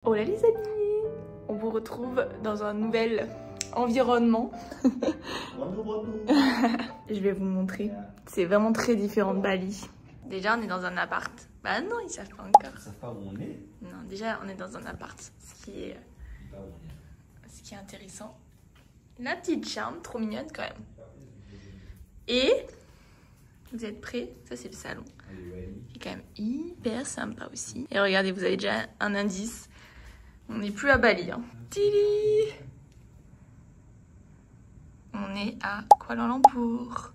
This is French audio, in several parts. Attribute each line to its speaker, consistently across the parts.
Speaker 1: Hola les amis, on vous retrouve dans un nouvel environnement. Je vais vous montrer, c'est vraiment très différent de Bali. Déjà on est dans un appart, bah non ils savent pas encore.
Speaker 2: Ils savent pas où on est.
Speaker 1: Non déjà on est dans un appart, ce qui est intéressant. La petite chambre, trop mignonne quand même. Et vous êtes prêts? Ça c'est le salon. C'est quand même hyper sympa aussi. Et regardez, vous avez déjà un indice. On n'est plus à Bali. Hein. Tili, on est à Kuala Lumpur.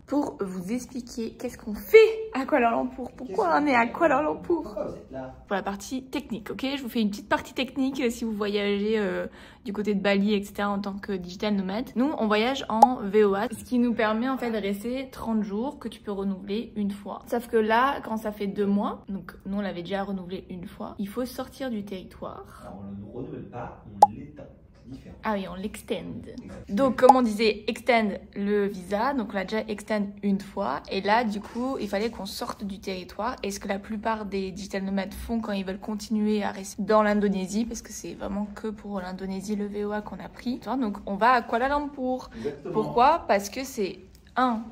Speaker 1: Pour vous expliquer qu'est-ce qu'on fait à Kuala Lumpur, pourquoi on est à Kuala Lumpur. Pour la partie technique, ok? Je vous fais une petite partie technique si vous voyagez du côté de Bali, etc. en tant que digital nomade. Nous, on voyage en VOA, ce qui nous permet en fait de rester 30 jours que tu peux renouveler une fois. Sauf que là, quand ça fait 2 mois, donc nous on l'avait déjà renouvelé une fois, il faut sortir du territoire.
Speaker 2: Alors, on ne le renouvelle pas, on l'étend.
Speaker 1: Ah oui, on l'extend. Donc, comme on disait, extend le visa. Donc, on l'a déjà extend une fois. Et là, du coup, il fallait qu'on sorte du territoire. Et ce que la plupart des digital nomades font quand ils veulent continuer à rester dans l'Indonésie, parce que c'est vraiment que pour l'Indonésie, le VOA qu'on a pris. Donc, on va à Kuala Lumpur. Exactement. Pourquoi? Parce que c'est 1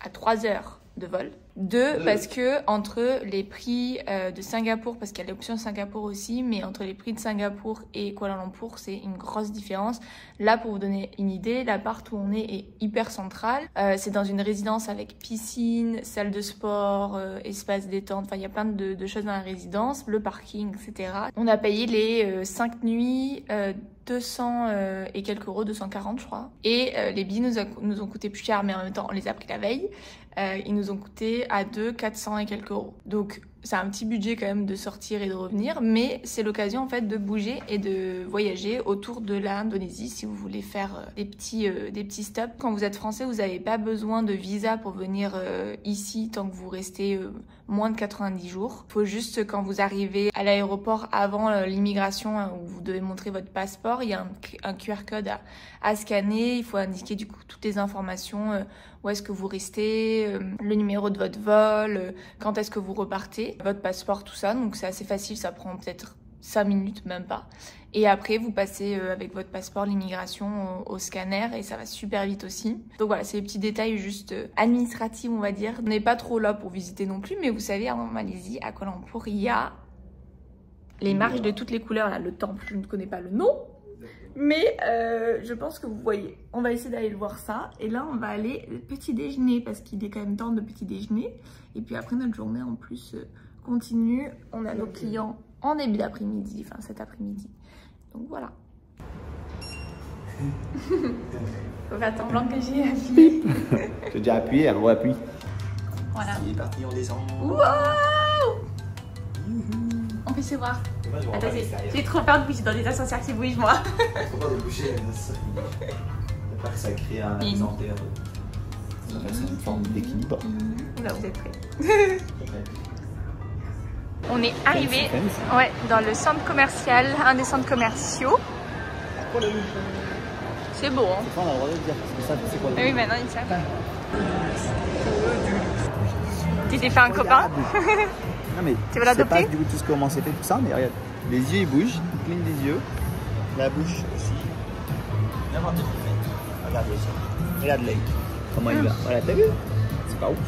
Speaker 1: à 3 heures de vol. 2, parce que entre les prix de Singapour, parce qu'il y a l'option Singapour aussi, mais entre les prix de Singapour et Kuala Lumpur, c'est une grosse différence. Là, pour vous donner une idée, l'appart où on est hyper central. C'est dans une résidence avec piscine, salle de sport, espace détente. Enfin, il y a plein de choses dans la résidence, le parking, etc. On a payé les 5 nuits 200 et quelques euros, 240 je crois. Et les billets nous ont coûté plus cher, mais en même temps, on les a pris la veille. Ils nous ont coûté à 400 et quelques euros. Donc c'est un petit budget quand même de sortir et de revenir, mais c'est l'occasion en fait de bouger et de voyager autour de l'Indonésie si vous voulez faire des petits stops. Quand vous êtes français, vous n'avez pas besoin de visa pour venir ici tant que vous restez moins de 90 jours. Il faut juste quand vous arrivez à l'aéroport avant l'immigration où vous devez montrer votre passeport, il y a un QR code à scanner. Il faut indiquer du coup toutes les informations, où est-ce que vous restez, le numéro de votre vol, quand est-ce que vous repartez, votre passeport, tout ça. Donc c'est assez facile, ça prend peut-être 5 minutes, même pas. Et après, vous passez avec votre passeport l'immigration au scanner et ça va super vite aussi. Donc voilà, c'est des petits détails juste administratifs, on va dire. On n'est pas trop là pour visiter non plus, mais vous savez, en Malaisie, à Kuala Lumpur, il y a les marches de toutes les couleurs. Là, le temple, je ne connais pas le nom. Mais je pense que vous voyez, on va essayer d'aller le voir ça. Et là, on va aller petit déjeuner parce qu'il est quand même temps de petit déjeuner. Et puis après, notre journée en plus continue. On a nos clients en début d'après-midi, enfin cet après-midi. Donc voilà. Faut faire semblant que j'ai appuyé.
Speaker 2: J'ai déjà appuyé, alors on appuie.
Speaker 1: Voilà.
Speaker 2: Il est parti, on descend.
Speaker 1: Wow! On peut se voir. Attends, j'ai trop peur de bouger dans des ascenseurs qui bougent, moi.
Speaker 2: Faut pas déboucher, j'espère que ça crée un exemplaire. Ça va faire une forme d'équilibre.
Speaker 1: Là, vous êtes prêts. On est arrivé dans le centre commercial, un des centres commerciaux. C'est beau, hein?
Speaker 2: On a le droit de dire, parce que ça, c'est quoi?
Speaker 1: Oui, maintenant ils savent. Tu t'es fait un copain?
Speaker 2: Non mais
Speaker 1: tu veux l'adopter?
Speaker 2: Je sais pas du coup tout ce comment c'est fait, tout ça, mais regarde, les yeux ils bougent, ils clignent des yeux, la bouche aussi. N'importe quoi. Regarde ça. Regarde l'œil. Comment il va. Voilà, t'as vu? C'est pas ouf.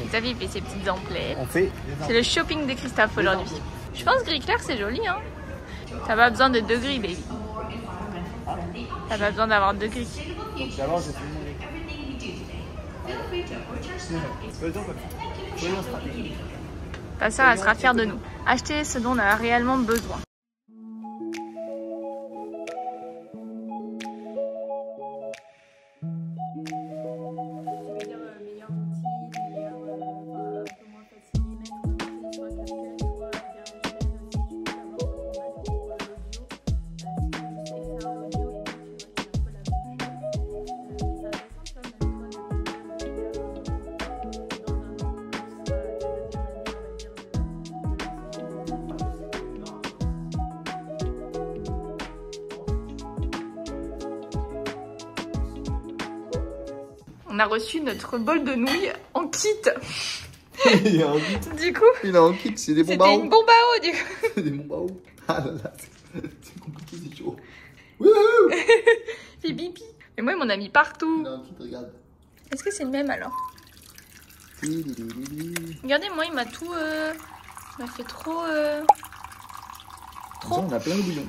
Speaker 1: Xavier fait ses petites emplettes.
Speaker 2: On fait.
Speaker 1: C'est le shopping de Christophe aujourd'hui. Je pense gris clair c'est joli, hein. T'as pas besoin de 2 gris, baby. T'as pas besoin d'avoir 2 gris.
Speaker 2: D'abord, je fais mon
Speaker 1: ta soeur, elle sera fière de nous. Acheter ce dont on a réellement besoin. On a reçu notre bol de nouilles en kit.
Speaker 2: Il est en kit.
Speaker 1: Du coup,
Speaker 2: il est en kit, c'est des bombes à eau.
Speaker 1: C'était une bombe à eau du coup.
Speaker 2: Des Mombao. Ah là là, c'est compliqué, c'est chaud. Wouhou.
Speaker 1: Fais pipi. Mais moi, il m'en a mis partout.
Speaker 2: Non, qui te regarde.
Speaker 1: Est-ce que c'est le même alors? Regardez, moi, il m'a tout... Il m'a fait trop... Trop.
Speaker 2: On a plein de bouillons.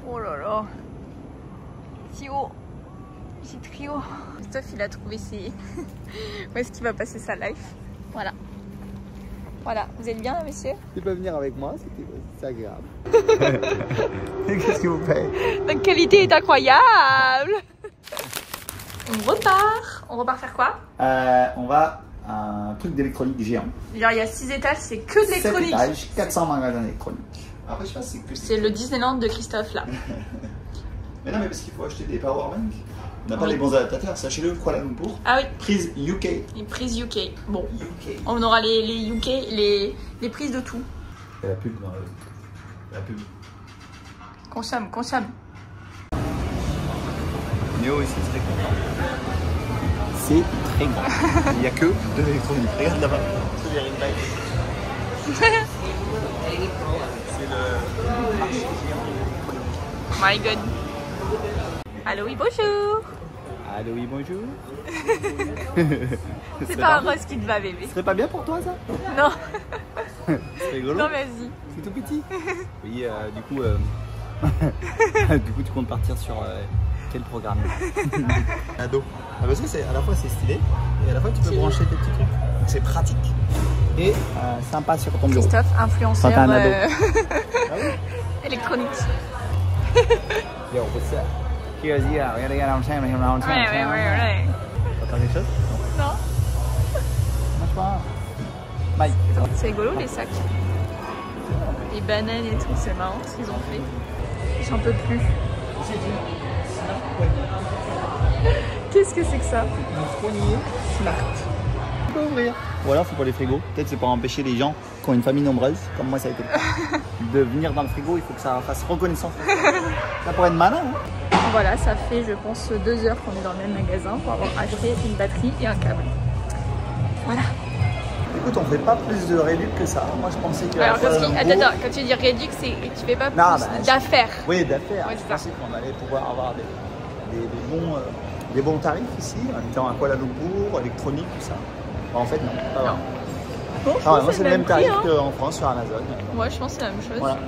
Speaker 1: Oh là là. Si haut. C'est très haut. Christophe, il a trouvé ses... Où est-ce qu'il va passer sa life? Voilà. Voilà. Vous êtes bien, monsieur?
Speaker 2: Tu peux venir avec moi, c'est agréable. Qu'est-ce que vous faites?
Speaker 1: La qualité est incroyable. On repart. On repart faire quoi?
Speaker 2: On va à un truc d'électronique géant.
Speaker 1: Genre, il y a 6 étages, c'est que de
Speaker 2: 7
Speaker 1: l'électronique.
Speaker 2: étages, 400 magasins d'électronique. Après, je sais pas, c'est que...
Speaker 1: C'est le Disneyland de Christophe, là.
Speaker 2: Mais non, mais parce qu'il faut acheter des powerbanks. On n'a pas les bons adaptateurs, sachez-le, Kuala Lumpur.
Speaker 1: Ah oui.
Speaker 2: Prise UK.
Speaker 1: Une prise UK. Bon.
Speaker 2: UK.
Speaker 1: On aura les UK, les prises de tout.
Speaker 2: C'est la pub dans la pub.
Speaker 1: Consomme, consomme.
Speaker 2: Néo ici, c'est très grand. C'est très grand. Il n'y a que de l'électronique. Regarde là-bas. C'est le marché géant.
Speaker 1: My God. Allô, oui, bonjour.
Speaker 2: Allô, oui, bonjour.
Speaker 1: C'est pas un rose qui te va, bébé.
Speaker 2: Ce serait pas bien pour toi, ça?
Speaker 1: Non.
Speaker 2: C'est rigolo.
Speaker 1: Non, vas-y.
Speaker 2: C'est tout petit. Oui, du coup, tu comptes partir sur quel programme? Ado. Ah, parce que c'est à la fois c'est stylé et à la fois tu peux brancher tes petits trucs. Donc c'est pratique et sympa sur ton bureau.
Speaker 1: Christophe, influenceur
Speaker 2: Quand t'as un ado. Ah oui.
Speaker 1: électronique.
Speaker 2: Yo, what's up? Here's yeah, we're gonna get on time,
Speaker 1: Ouais.
Speaker 2: T'entends quelque chose?
Speaker 1: Non.
Speaker 2: Mange pas. Bye.
Speaker 1: C'est rigolo les sacs. Les bananes et tout, c'est marrant ce qu'ils ont fait. J'en peux plus. Qu'est-ce que c'est que ça?
Speaker 2: Un poignet smart. Tu peux ouvrir. Ou alors c'est pour les frigos. Peut-être c'est pour empêcher les gens qui ont une famille nombreuse, comme moi ça a été le cas, de venir dans le frigo. Il faut que ça fasse reconnaissance. Ça pourrait être malin. Hein.
Speaker 1: Voilà, ça fait je pense 2 heures qu'on est dans le même magasin pour avoir acheté une batterie et un câble. Voilà.
Speaker 2: Écoute, on fait pas plus de réduc que ça. Moi je pensais que.
Speaker 1: Alors attends, quand tu dis réduc, c'est tu fais pas plus d'affaires.
Speaker 2: Oui, d'affaires.
Speaker 1: Ouais,
Speaker 2: je pensais qu'on allait pouvoir avoir des bons tarifs ici, en étant à Kuala Lumpur, électronique, tout ça. Bon, en fait, non. Pas vraiment.
Speaker 1: Bon, je pense
Speaker 2: moi, c'est le même tarif
Speaker 1: hein.
Speaker 2: qu'en France sur Amazon.
Speaker 1: Moi, je pense que c'est la même chose.
Speaker 2: Voilà.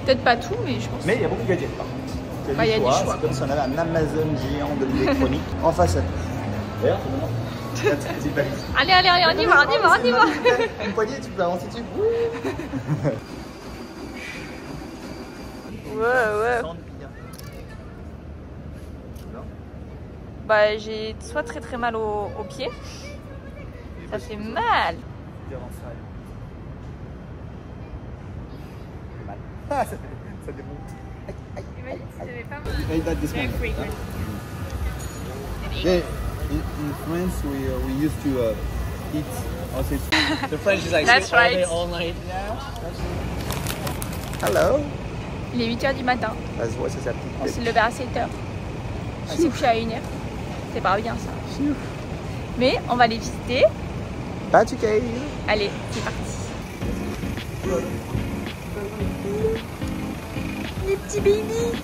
Speaker 1: Peut-être pas tout, mais je pense.
Speaker 2: Mais il y a beaucoup de gadgets par contre. Il
Speaker 1: y a du choix.
Speaker 2: C'est comme si on avait un Amazon géant de l'électronique en façade. D'ailleurs, c'est maintenant.
Speaker 1: Allez, on y va.
Speaker 2: Une poignée, tu peux avancer dessus.
Speaker 1: Ouais. Bah, j'ai soit très mal au pied. Ça fait mal.
Speaker 2: Ah, ça démonte. Yeah, in France we used to eat also the French is like
Speaker 1: That's right.
Speaker 2: all night. Hello.
Speaker 1: Il est 8h du matin.
Speaker 2: Ça se voit, c'est sa petite
Speaker 1: On s'est levé à 7h. On s'est couché à 1h. C'est pas bien ça. Mais on va les visiter.
Speaker 2: Batu Cave.
Speaker 1: Allez, c'est parti. Les petits baby.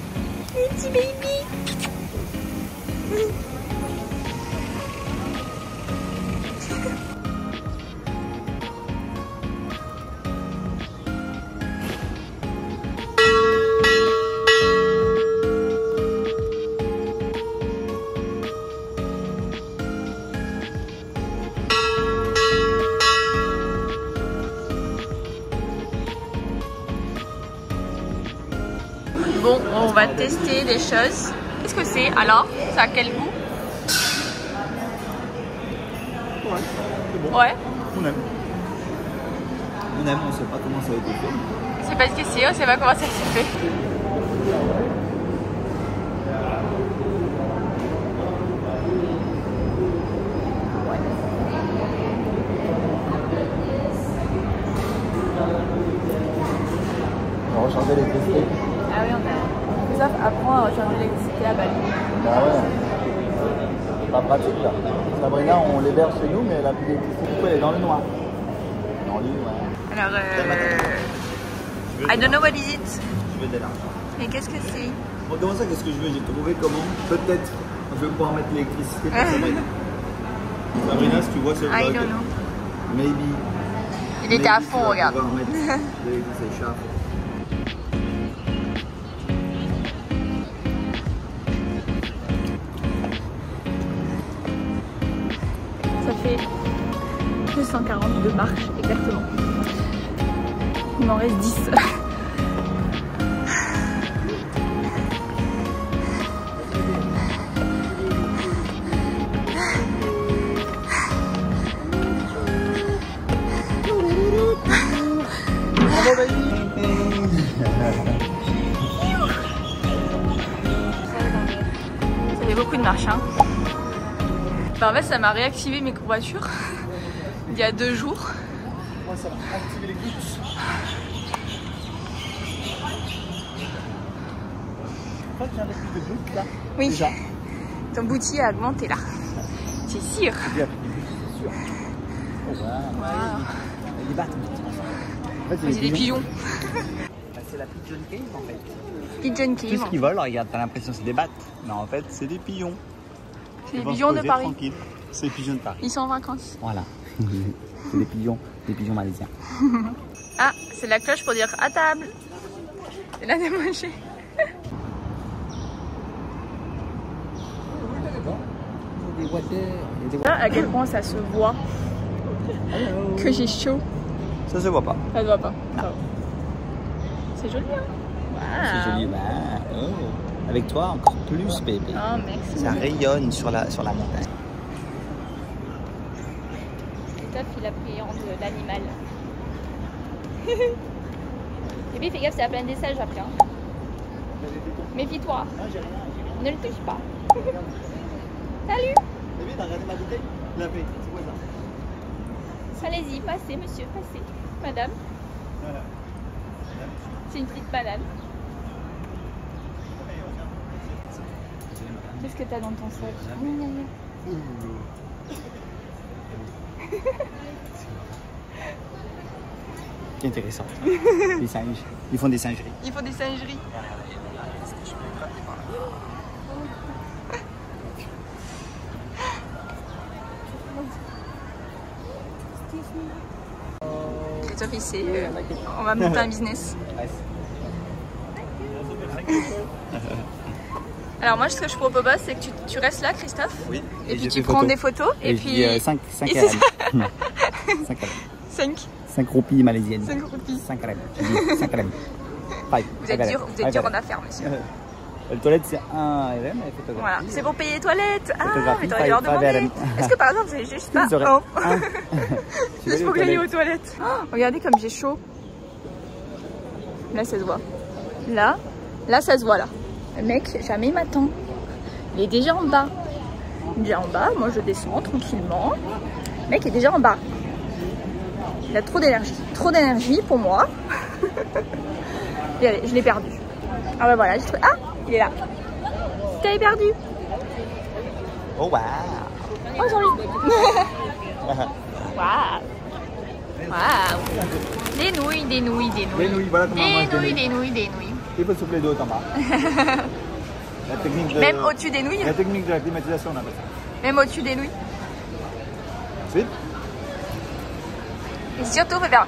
Speaker 1: Bon, on va tester des choses. Qu'est-ce que c'est alors? Ça a quel goût?
Speaker 2: Ouais, c'est bon.
Speaker 1: Ouais.
Speaker 2: On aime, on sait pas comment ça a été fait.
Speaker 1: C'est pas ce que c'est, on sait pas comment ça s'est fait.
Speaker 2: On va changer l'électricité.
Speaker 1: Ah oui, on a. Christophe apprend à changer l'électricité à Bali.
Speaker 2: Bah ouais. pas pratique là. Sabrina, on l'héberge chez nous, mais elle a plus d'électricité. Du coup, elle est dans le noir. Dans le noir.
Speaker 1: Alors, I don't know what is it.
Speaker 2: Je veux de l'argent.
Speaker 1: Mais qu'est-ce que c'est?
Speaker 2: Bon, comment ça, qu'est-ce que je veux? J'ai trouvé comment peut-être je vais pouvoir mettre l'électricité pour Sabrina. Sabrina, si tu vois ce vlog,
Speaker 1: I don't know.
Speaker 2: maybe.
Speaker 1: Il était à fond, regarde.
Speaker 2: On va mettre l'électricité à fond.
Speaker 1: Ça fait 242 marches exactement. Il m'en reste 10. Ça fait beaucoup de marches, hein. Bah, en fait, ça m'a réactivé mes courbatures il y a 2 jours.
Speaker 2: Moi, ça va activer les glutes. En fait, j'ai un peu plus de glutes là.
Speaker 1: Oui.
Speaker 2: Déjà.
Speaker 1: Ton bouti a augmenté là. C'est sûr.
Speaker 2: C'est bien, c'est sûr. Oh, wow. Il y a des battes. En fait,
Speaker 1: C'est des pigeons.
Speaker 2: C'est la pigeon cave en fait.
Speaker 1: Pigeon
Speaker 2: Tout
Speaker 1: cave.
Speaker 2: ce qu'ils volent, regarde, t'as l'impression que c'est des battes. Mais en fait, c'est des pigeons.
Speaker 1: C'est des pigeons de Paris.
Speaker 2: Tranquille. C'est des pigeons de Paris.
Speaker 1: Ils sont en vacances.
Speaker 2: Voilà. C'est des pigeons malaisiens.
Speaker 1: Ah, c'est la cloche pour dire à table. C'est l'heure de manger. Ah, à quel point ça se voit que j'ai chaud.
Speaker 2: Ça se voit pas.
Speaker 1: Ça se voit pas. C'est joli, hein?
Speaker 2: C'est joli. Bah, oh. Avec toi, encore plus, bébé.
Speaker 1: Oh, merci.
Speaker 2: Ça rayonne sur la montagne.
Speaker 1: Christophe, il appréhende l'animal. Bébé, fais gaffe, c'est la plaine des sages après. Hein. Méfie-toi. Ne le touche pas. Salut.
Speaker 2: Bébé, t'as regardé ma bouteille? La paix, c'est quoi ça?
Speaker 1: Allez-y, passez, monsieur, passez. Madame.
Speaker 2: Voilà.
Speaker 1: C'est une petite banane. Qu'est-ce que t'as dans ton sac?
Speaker 2: C'est intéressant. Les singes. Ils font des singeries.
Speaker 1: Il faut des singeries. Christophe, il sait, on va monter un business. Alors moi, ce que je propose, c'est que tu restes là, Christophe.
Speaker 2: Oui.
Speaker 1: Et puis tu prends des photos. Et puis
Speaker 2: 5
Speaker 1: et
Speaker 2: RM. 5 roupies malaisiennes.
Speaker 1: 5 roupies.
Speaker 2: 5 RM. 5 RM.
Speaker 1: Vous êtes dur en affaires, monsieur.
Speaker 2: La toilette, c'est 1 RM. Et photographie.
Speaker 1: Voilà, c'est pour payer les toilettes. Ah,
Speaker 2: Photographie,
Speaker 1: mais t'aurais dû leur
Speaker 2: pas
Speaker 1: demander.
Speaker 2: RM.
Speaker 1: Est-ce que par exemple, vous avez juste pas... Oh. Juste pour que j'aille aux toilettes. Oh, regardez comme j'ai chaud. Là, ça se voit. Là, ça se voit, là. Le mec, jamais il m'attend. Il est déjà en bas. Il est déjà en bas. Moi, je descends tranquillement. Le mec est déjà en bas. Il a trop d'énergie. Trop d'énergie pour moi. Et allez, je l'ai perdu. Ah bah voilà, j'ai trouvé... Ah, il est là. Je t'avais perdu.
Speaker 2: Oh, waouh.
Speaker 1: Oh, sorry. Waouh. Waouh. Des nouilles.
Speaker 2: Des nouilles, voilà comment on mange
Speaker 1: Des nouilles.
Speaker 2: Il faut souffler d'eau en bas. La technique de...
Speaker 1: Même au-dessus des nouilles.
Speaker 2: La technique de la climatisation, on appelle ça.
Speaker 1: Même au-dessus des nouilles.
Speaker 2: Ensuite.
Speaker 1: Et surtout, faut faire.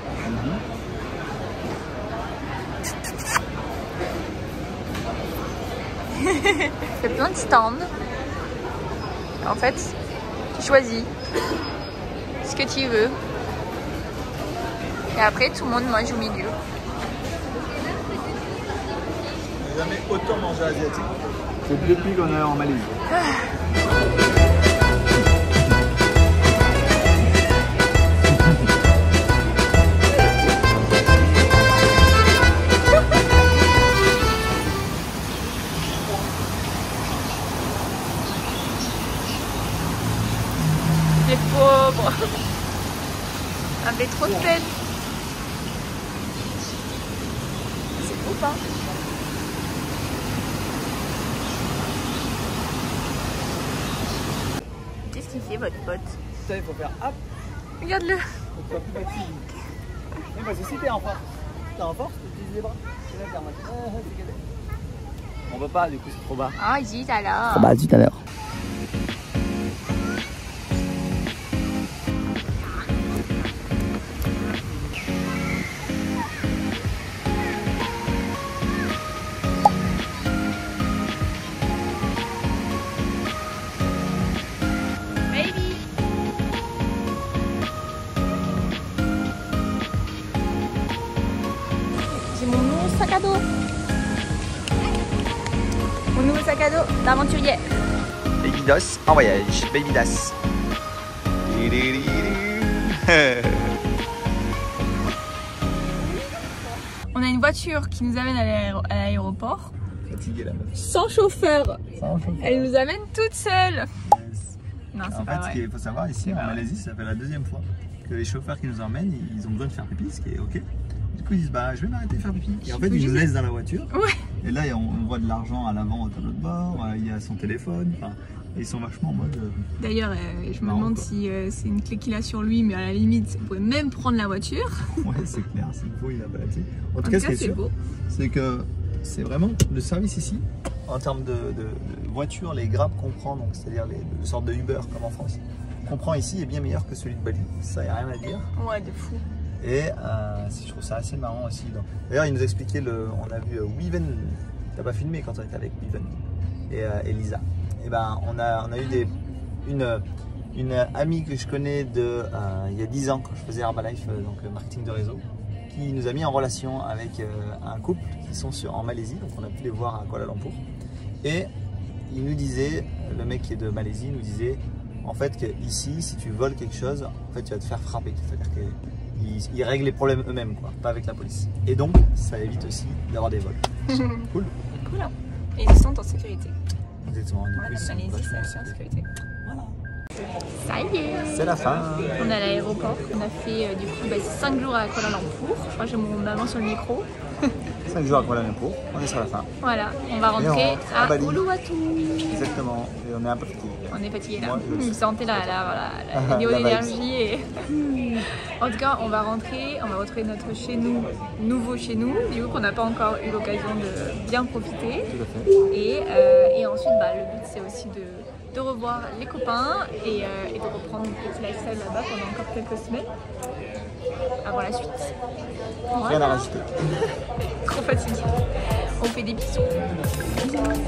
Speaker 1: Il y a plein de stands. En fait, tu choisis ce que tu veux. Et après, tout le monde mange au milieu.
Speaker 2: J'ai jamais autant mangé asiatique. C'est depuis qu'on est en Malaisie.
Speaker 1: Les pauvres. Avec trop de peine. C'est beau pas? votre pote.
Speaker 2: Putain, il faut faire hop.
Speaker 1: Regarde-le.
Speaker 2: Pour que tu sois plus facile. Mais parce que si t'es en force, tu utilises les bras. C'est là que t'as remarqué. C'est cadet. On peut pas, du coup, c'est trop bas.
Speaker 1: Ah, zut alors.
Speaker 2: Trop bas, tout à l'heure.
Speaker 1: J'ai mon nouveau sac à dos. Mon nouveau sac à dos d'aventurier.
Speaker 2: Baby Das en voyage. Baby Das.
Speaker 1: On a une voiture qui nous amène à l'aéroport.
Speaker 2: Fatiguée la meuf.
Speaker 1: Sans chauffeur.
Speaker 2: Sans chauffeur.
Speaker 1: Elle nous amène toute seule. Non, c'est
Speaker 2: En
Speaker 1: pas
Speaker 2: fait,
Speaker 1: vrai.
Speaker 2: ce qu'il faut savoir ici en Malaisie, ça fait la deuxième fois que les chauffeurs qui nous emmènent, ils ont besoin de faire pipi, ce qui est ok. Du coup, ils disent bah je vais m'arrêter de faire pipi. Et en fait, ils nous laissent dans la voiture.
Speaker 1: Ouais.
Speaker 2: Et là, on voit de l'argent à l'avant au tableau de bord, il y a son téléphone. Enfin, ils sont vachement en mode.
Speaker 1: D'ailleurs, je me
Speaker 2: marrant,
Speaker 1: demande
Speaker 2: quoi.
Speaker 1: si c'est une clé qu'il a sur lui, mais à la limite, vous pouvez même prendre la voiture.
Speaker 2: Ouais, c'est clair, c'est beau, il a pas là-dessus. En tout
Speaker 1: cas,
Speaker 2: cas, ce qui est
Speaker 1: c'est
Speaker 2: sûr,
Speaker 1: beau.
Speaker 2: c'est que c'est vraiment le service ici, en termes de voiture, les Grab qu'on prend, donc c'est-à-dire les sortes de Uber comme en France, qu'on prend ici est bien meilleur que celui de Bali. Ça, il n'y a rien à dire.
Speaker 1: Ouais, de fou.
Speaker 2: Et je trouve ça assez marrant aussi. D'ailleurs, il nous expliquait, on a vu Weven, t'as pas filmé quand on était avec Weven et Lisa. Et ben, on a eu une amie que je connais il y a 10 ans quand je faisais Herbalife, donc marketing de réseau, qui nous a mis en relation avec un couple qui sont en Malaisie, donc on a pu les voir à Kuala Lumpur. Et il nous disait, le mec qui est de Malaisie nous disait en fait qu'ici, si tu voles quelque chose, en fait tu vas te faire frapper. C'est-à-dire qu'ils règlent les problèmes eux-mêmes, quoi, pas avec la police. Et donc, ça évite aussi d'avoir des vols. Cool.
Speaker 1: Cool. Et ils sont en sécurité.
Speaker 2: Exactement.
Speaker 1: Ouais, la Malaisie, c'est en sécurité.
Speaker 2: Voilà.
Speaker 1: Ça y est.
Speaker 2: C'est la fin.
Speaker 1: On est à l'aéroport. On a fait du coup 5 jours à Kuala Lumpur. Je crois que j'ai mon maman sur le micro.
Speaker 2: 5 jours à Kuala Lumpur, on est sur la fin.
Speaker 1: Voilà, on va
Speaker 2: Et on
Speaker 1: rentrer
Speaker 2: rentre à
Speaker 1: à
Speaker 2: Bali.
Speaker 1: Uluwatu.
Speaker 2: Exactement. Et on est un peu fatigué.
Speaker 1: On est fatigué là.
Speaker 2: Moi, je
Speaker 1: Vous sentez la
Speaker 2: La
Speaker 1: niveau
Speaker 2: vibes.
Speaker 1: d'énergie. Et... En tout cas, on va rentrer, on va retrouver notre chez nous, nouveau chez nous, du coup qu'on n'a pas encore eu l'occasion de bien profiter.
Speaker 2: Tout à fait.
Speaker 1: Et ensuite, le but c'est aussi de revoir les copains et de reprendre le petit lifestyle là-bas pendant encore quelques semaines. Avant la suite.
Speaker 2: Rien à rajouter.
Speaker 1: Trop fatigué. On fait des bisous. Bye.